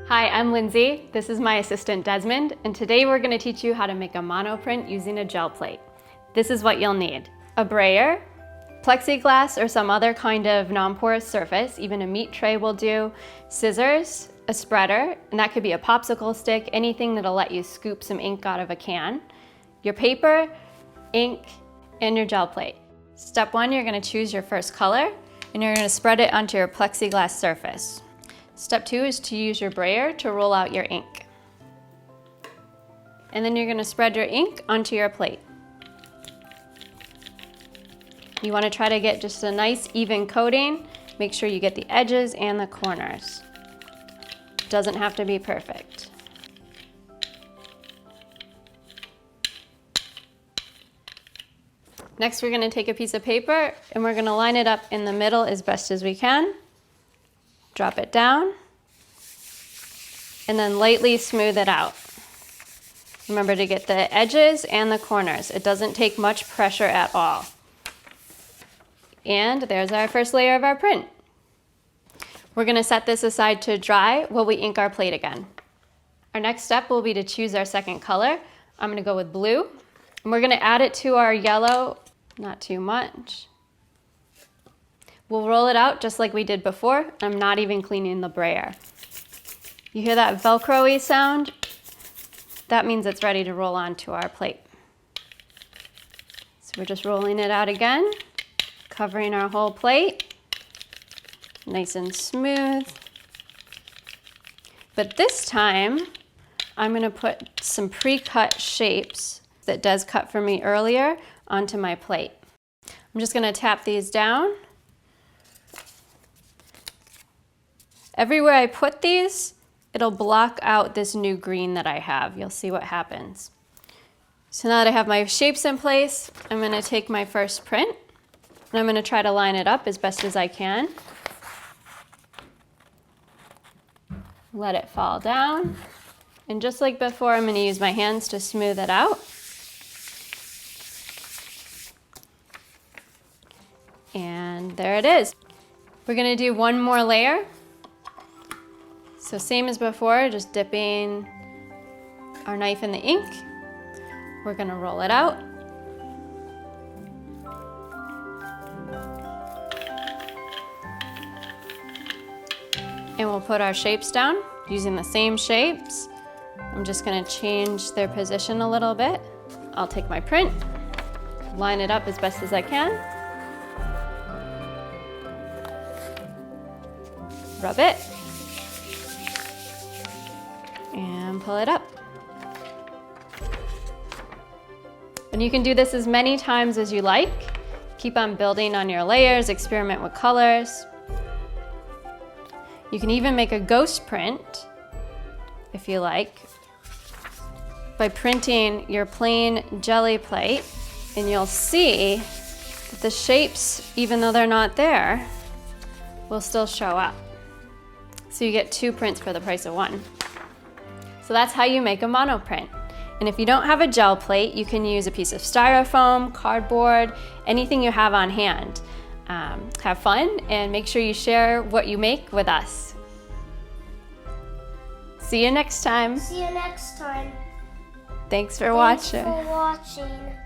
Hi, I'm Lindsay. This is my assistant Desmond, and today we're going to teach you how to make a monoprint using a gel plate. This is what you'll need: a brayer, plexiglass or some other kind of non-porous surface, even a meat tray will do, scissors, a spreader, and that could be a popsicle stick, anything that'll let you scoop some ink out of a can, your paper, ink, and your gel plate. Step 1, you're going to choose your first color, and you're going to spread it onto your plexiglass surface. Step 2 is to use your brayer to roll out your ink. And then you're going to spread your ink onto your plate. You want to try to get just a nice even coating. Make sure you get the edges and the corners. It doesn't have to be perfect. Next, we're going to take a piece of paper and we're going to line it up in the middle as best as we can. Drop it down, and then lightly smooth it out. Remember to get the edges and the corners. It doesn't take much pressure at all. And there's our first layer of our print. We're going to set this aside to dry while we ink our plate again. Our next step will be to choose our second color. I'm going to go with blue, and we're going to add it to our yellow, not too much. We'll roll it out just like we did before. I'm not even cleaning the brayer. You hear that Velcro-y sound? That means it's ready to roll onto our plate. So we're just rolling it out again, covering our whole plate. Nice and smooth. But this time, I'm gonna put some pre-cut shapes that Des cut for me earlier onto my plate. I'm just gonna tap these down. Everywhere I put these, it'll block out this new green that I have. You'll see what happens. So now that I have my shapes in place, I'm gonna take my first print and I'm gonna try to line it up as best as I can. Let it fall down. And just like before, I'm gonna use my hands to smooth it out. And there it is. We're gonna do one more layer. So same as before, just dipping our knife in the ink. We're gonna roll it out. And we'll put our shapes down using the same shapes. I'm just gonna change their position a little bit. I'll take my print, line it up as best as I can. Rub it. And pull it up. And you can do this as many times as you like. Keep on building on your layers, experiment with colors. You can even make a ghost print, if you like, by printing your plain jelly plate, and you'll see that the shapes, even though they're not there, will still show up. So you get 2 prints for the price of 1. So that's how you make a monoprint. And if you don't have a gel plate, you can use a piece of styrofoam, cardboard, anything you have on hand. Have fun and make sure you share what you make with us. See you next time. See you next time. Thanks for watching. Thanks for watching.